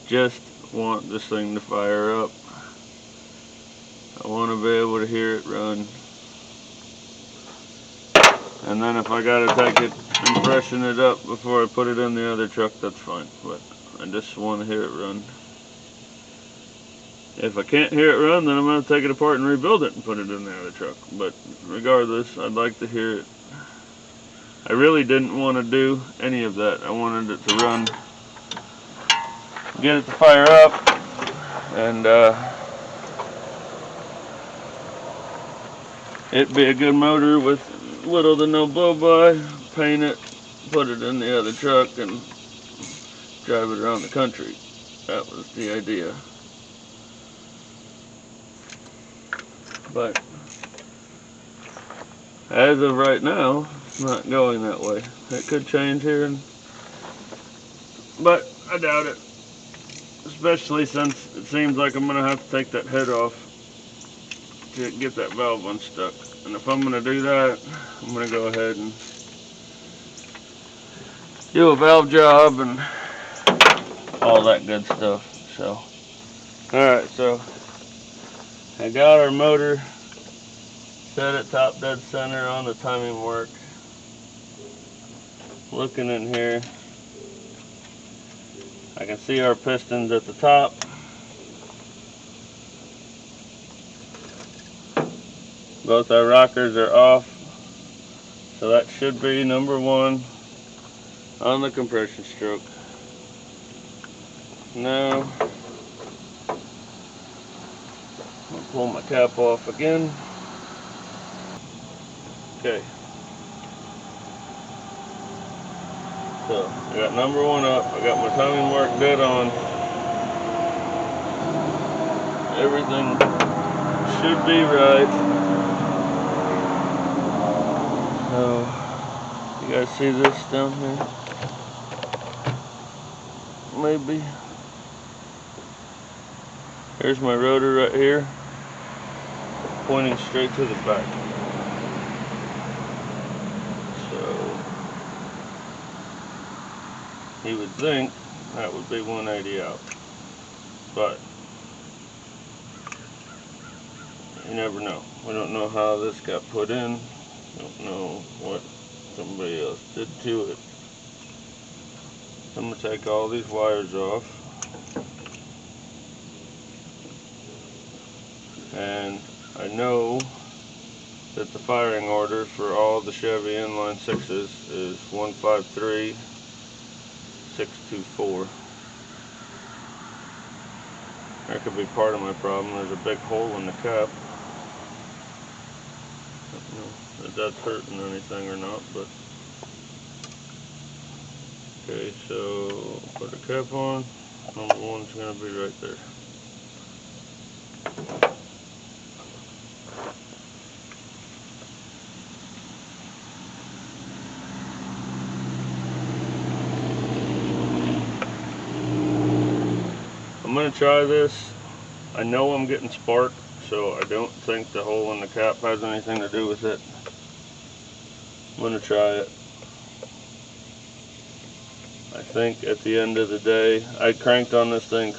A: just want this thing to fire up. I want to be able to hear it run. And then if I gotta take it and freshen it up before I put it in the other truck, that's fine. But I just want to hear it run. If I can't hear it run, then I'm gonna take it apart and rebuild it and put it in the other truck. But regardless, I'd like to hear it. I really didn't want to do any of that. I wanted it to run, get it to fire up, and it'd be a good motor with little to no blow-by. Paint it, put it in the other truck, and drive it around the country. That was the idea. But as of right now, it's not going that way. It could change here, but I doubt it. Especially since it seems like I'm going to have to take that head off to get that valve unstuck. And if I'm going to do that, I'm going to go ahead and do a valve job and all that good stuff. So, alright, so I got our motor set at top dead center on the timing work. Looking in here, I can see our pistons at the top. Both our rockers are off, so that should be number 1 on the compression stroke. Now, I'll pull my cap off again. Okay. So, I got number 1 up, I got my timing mark dead on. Everything should be right. So, you guys see this down here? Maybe. Here's my rotor right here. pointing straight to the back. So you would think that would be 180 out, but you never know. We don't know how this got put in. Don't know what somebody else did to it. I'm going to take all these wires off, and I know that the firing order for all the Chevy inline 6s is 153624. That could be part of my problem. There's a big hole in the cap. I don't know if that's hurting anything or not, but okay, so put the cap on. Number one's going to be right there. I'm going to try this. I know I'm getting spark, so I don't think the hole in the cap has anything to do with it. I'm going to try it. I think at the end of the day, I cranked on this thing,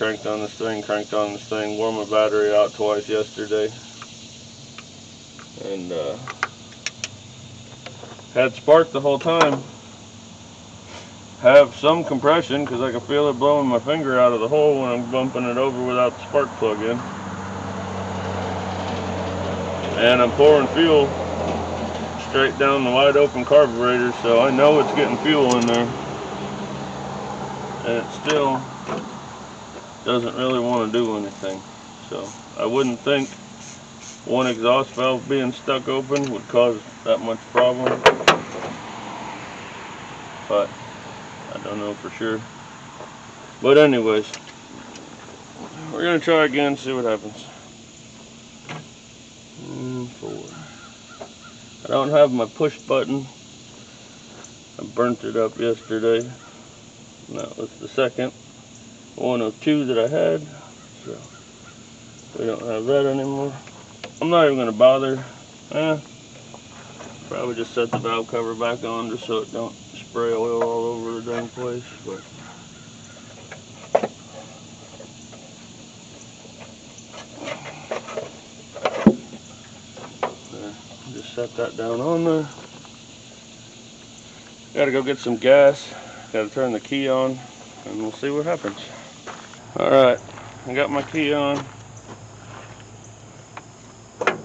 A: wore my battery out twice yesterday, and had spark the whole time. Have some compression because I can feel it blowing my finger out of the hole when I'm bumping it over without the spark plug in. And I'm pouring fuel straight down the wide open carburetor, so I know it's getting fuel in there. And it still doesn't really want to do anything. So I wouldn't think one exhaust valve being stuck open would cause that much problem, but I don't know for sure. But anyways, we're gonna try again, see what happens. 4. I don't have my push button. I burnt it up yesterday. And that was the second 102 that I had. So we don't have that anymore. I'm not even gonna bother. Probably just set the valve cover back on just so it don't spray oil all over the dang place. But just set that down on there. Gotta go get some gas. Gotta turn the key on, and we'll see what happens. Alright, I got my key on. Get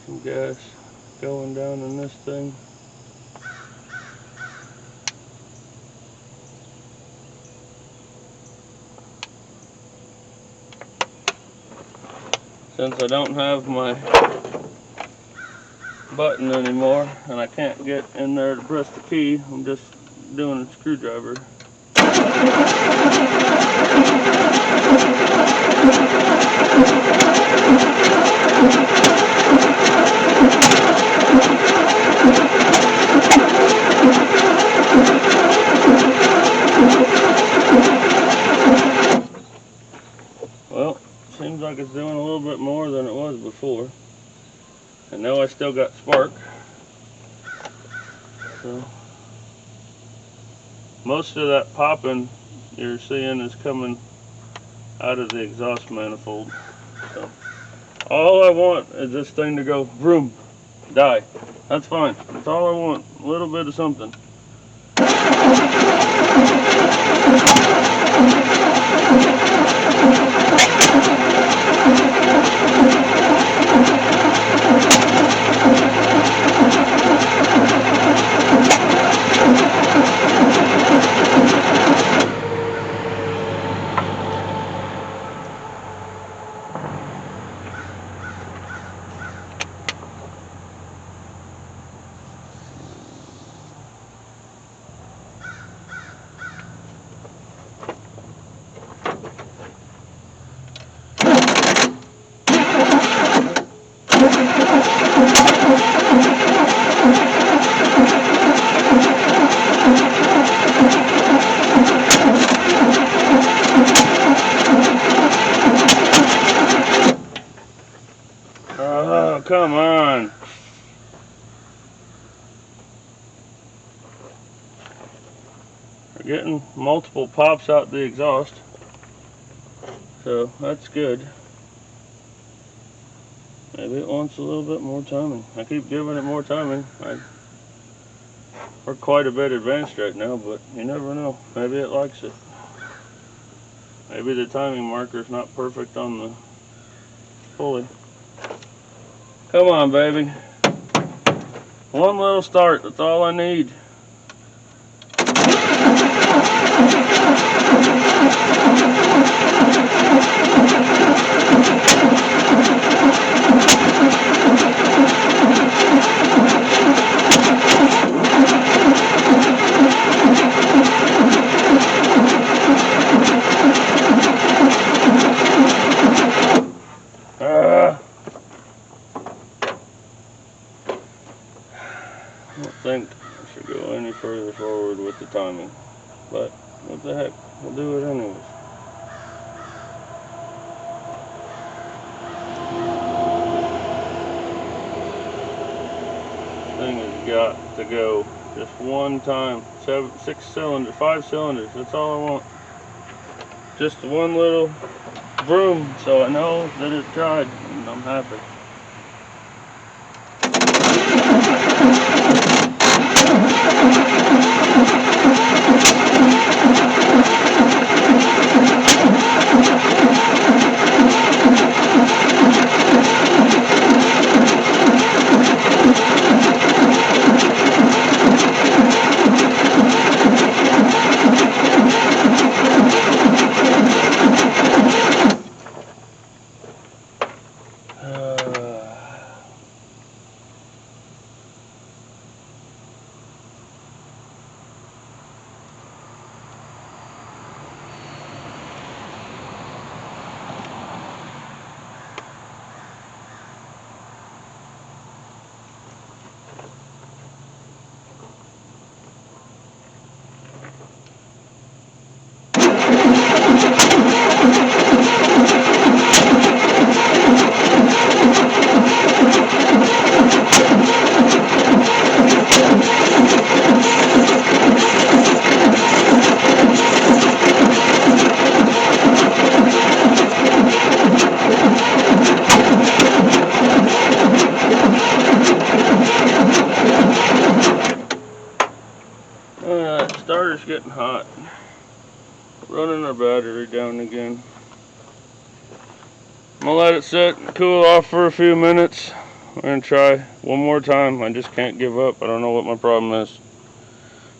A: some gas going down in this thing. Since I don't have my button anymore and I can't get in there to press the key, I'm just doing a screwdriver. Well, seems like it's doing a little bit more than it was before. And now I still got spark. So most of that popping you're seeing is coming out of the exhaust manifold. So all I want is this thing to go vroom, die. That's fine. That's all I want. A little bit of something. come on. We're getting multiple pops out the exhaust, so that's good. Maybe it wants a little bit more timing. I keep giving it more timing. We're quite a bit advanced right now, but you never know. Maybe it likes it. Maybe the timing marker's not perfect on the pulley. Come on, baby. One little start, that's all I need. I don't think I should go any further forward with the timing, but what the heck, we'll do it anyways. Thing has got to go just one time. 6 cylinders, 5 cylinders, that's all I want. Just one little vroom, so I know that it tried, and I'm happy. Starter's getting hot. Running our battery down again. I'm gonna let it sit and cool off for a few minutes. We're gonna try one more time. I just can't give up. I don't know what my problem is.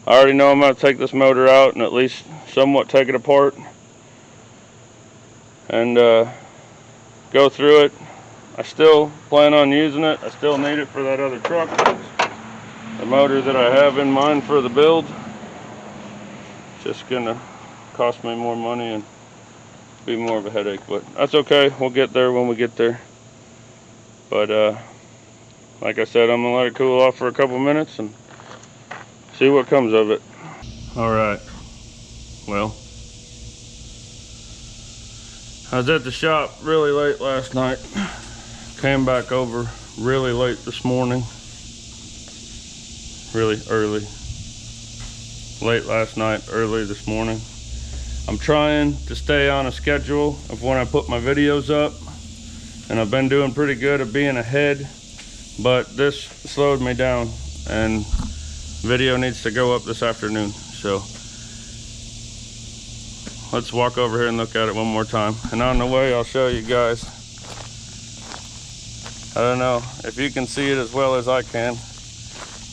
A: I already know I'm gonna take this motor out and at least somewhat take it apart and go through it. I still plan on using it. I still need it for that other truck. The motor that I have in mind for the build. Just gonna cost me more money and be more of a headache, but that's okay. We'll get there when we get there. But like I said, I'm gonna let it cool off for a couple minutes and see what comes of it. All right, well, I was at the shop really late last night, came back over really late this morning, really early. Late last night, early this morning. I'm trying to stay on a schedule of when I put my videos up, and I've been doing pretty good at being ahead, but this slowed me down, and video needs to go up this afternoon. So let's walk over here and look at it one more time, and on the way I'll show you guys. I don't know if you can see it as well as I can,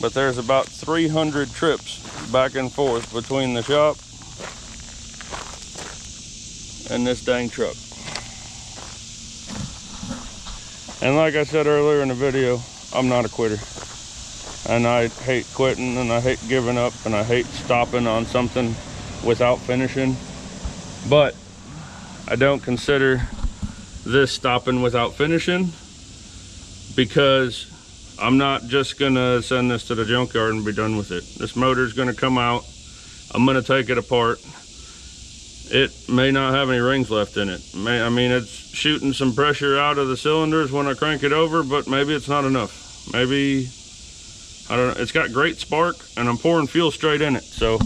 A: but there's about 300 trips back and forth between the shop and this dang truck. And like I said earlier in the video, I'm not a quitter. And I hate quitting, and I hate giving up, and I hate stopping on something without finishing. But I don't consider this stopping without finishing, because I'm not just gonna send this to the junkyard and be done with it. This motor's gonna come out, I'm gonna take it apart, it may not have any rings left in it. I mean, it's shooting some pressure out of the cylinders when I crank it over, but maybe it's not enough. Maybe, I don't know. It's got great spark, and I'm pouring fuel straight in it. So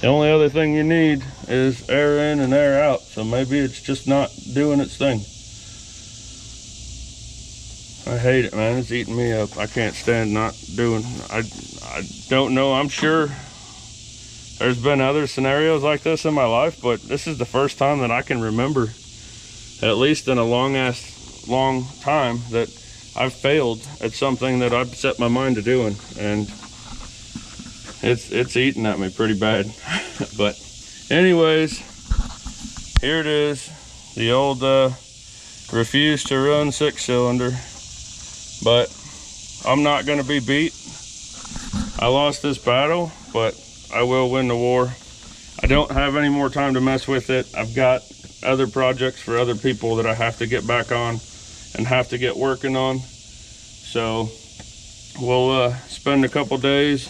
A: the only other thing you need is air in and air out. So maybe it's just not doing its thing. I hate it, man. It's eating me up. I can't stand not doing. I don't know. I'm sure there's been other scenarios like this in my life, but this is the first time that I can remember, at least in a long time, that I've failed at something that I've set my mind to doing, and it's eating at me pretty bad. But anyways, here it is, the old refuse to run 6-cylinder. But I'm not going to be beat. I lost this battle, but I will win the war. I don't have any more time to mess with it. I've got other projects for other people that I have to get back on and have to get working on. So we'll spend a couple days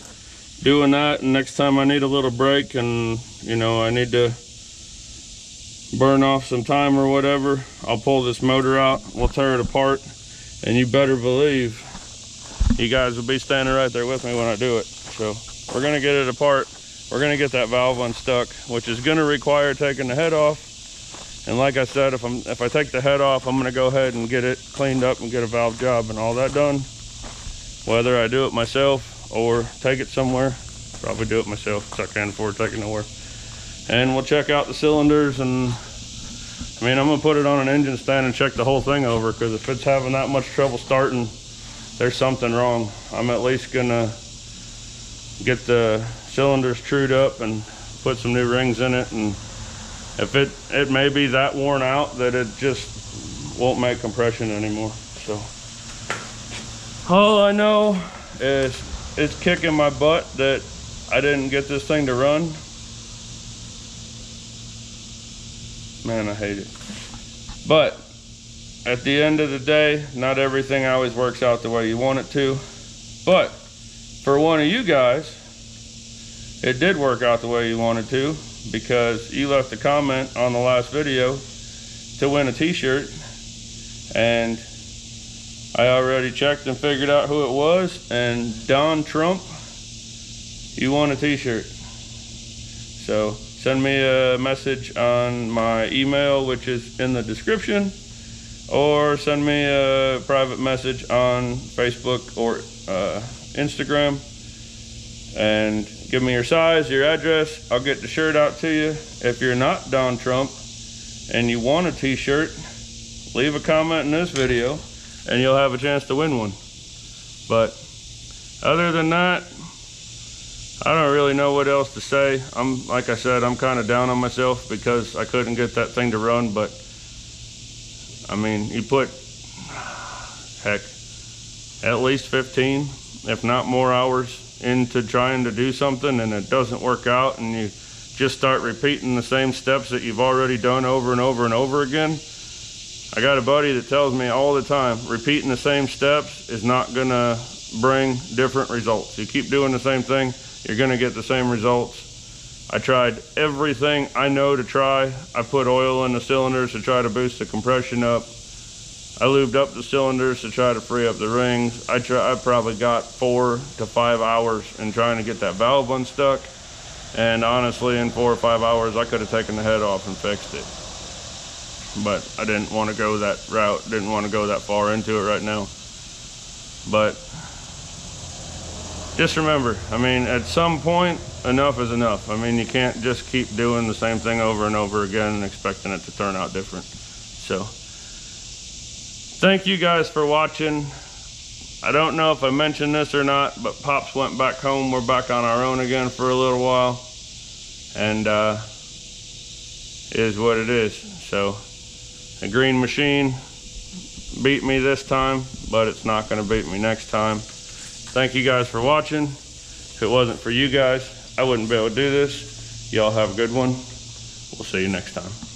A: doing that, and next time I need a little break and, you know, I need to burn off some time or whatever, I'll pull this motor out, we'll tear it apart, and you better believe you guys will be standing right there with me when I do it. So we're gonna get it apart. We're gonna get that valve unstuck, which is gonna require taking the head off. And like I said, if I take the head off, I'm gonna go ahead and get it cleaned up and get a valve job and all that done. Whether I do it myself or take it somewhere, probably do it myself because I can't afford taking nowhere. And we'll check out the cylinders, and I mean, I'm gonna put it on an engine stand and check the whole thing over, because if it's having that much trouble starting, there's something wrong. I'm at least gonna get the cylinders trued up and put some new rings in it, and if it may be that worn out that it just won't make compression anymore. So all I know is it's kicking my butt that I didn't get this thing to run. Man, I hate it. But at the end of the day, not everything always works out the way you want it to. But for one of you guys, it did work out the way you wanted to, because you left a comment on the last video to win a t-shirt, and I already checked and figured out who it was, and Don Trump, you won a t-shirt. So send me a message on my email, which is in the description, or send me a private message on Facebook or Instagram, and give me your size, your address. I'll get the shirt out to you. If you're not Don Trump and you want a t-shirt, leave a comment in this video and you'll have a chance to win one. But other than that, I don't really know what else to say. Like I said, I'm kind of down on myself because I couldn't get that thing to run. But I mean, you put, heck, at least 15, if not more hours into trying to do something, and it doesn't work out, and you just start repeating the same steps that you've already done over and over and over again. I got a buddy that tells me all the time, repeating the same steps is not gonna bring different results. You keep doing the same thing, you're gonna get the same results. I tried everything I know to try. I put oil in the cylinders to try to boost the compression up. I lubed up the cylinders to try to free up the rings. I probably got 4 to 5 hours in trying to get that valve unstuck. And honestly, in 4 or 5 hours, I could have taken the head off and fixed it. But I didn't want to go that route, didn't want to go that far into it right now. But just remember, I mean, at some point, enough is enough. I mean, you can't just keep doing the same thing over and over again and expecting it to turn out different. So thank you guys for watching. I don't know if I mentioned this or not, but Pops went back home. We're back on our own again for a little while. And is what it is. So the green machine beat me this time, but it's not gonna beat me next time. Thank you guys for watching. If it wasn't for you guys, I wouldn't be able to do this. Y'all have a good one. We'll see you next time.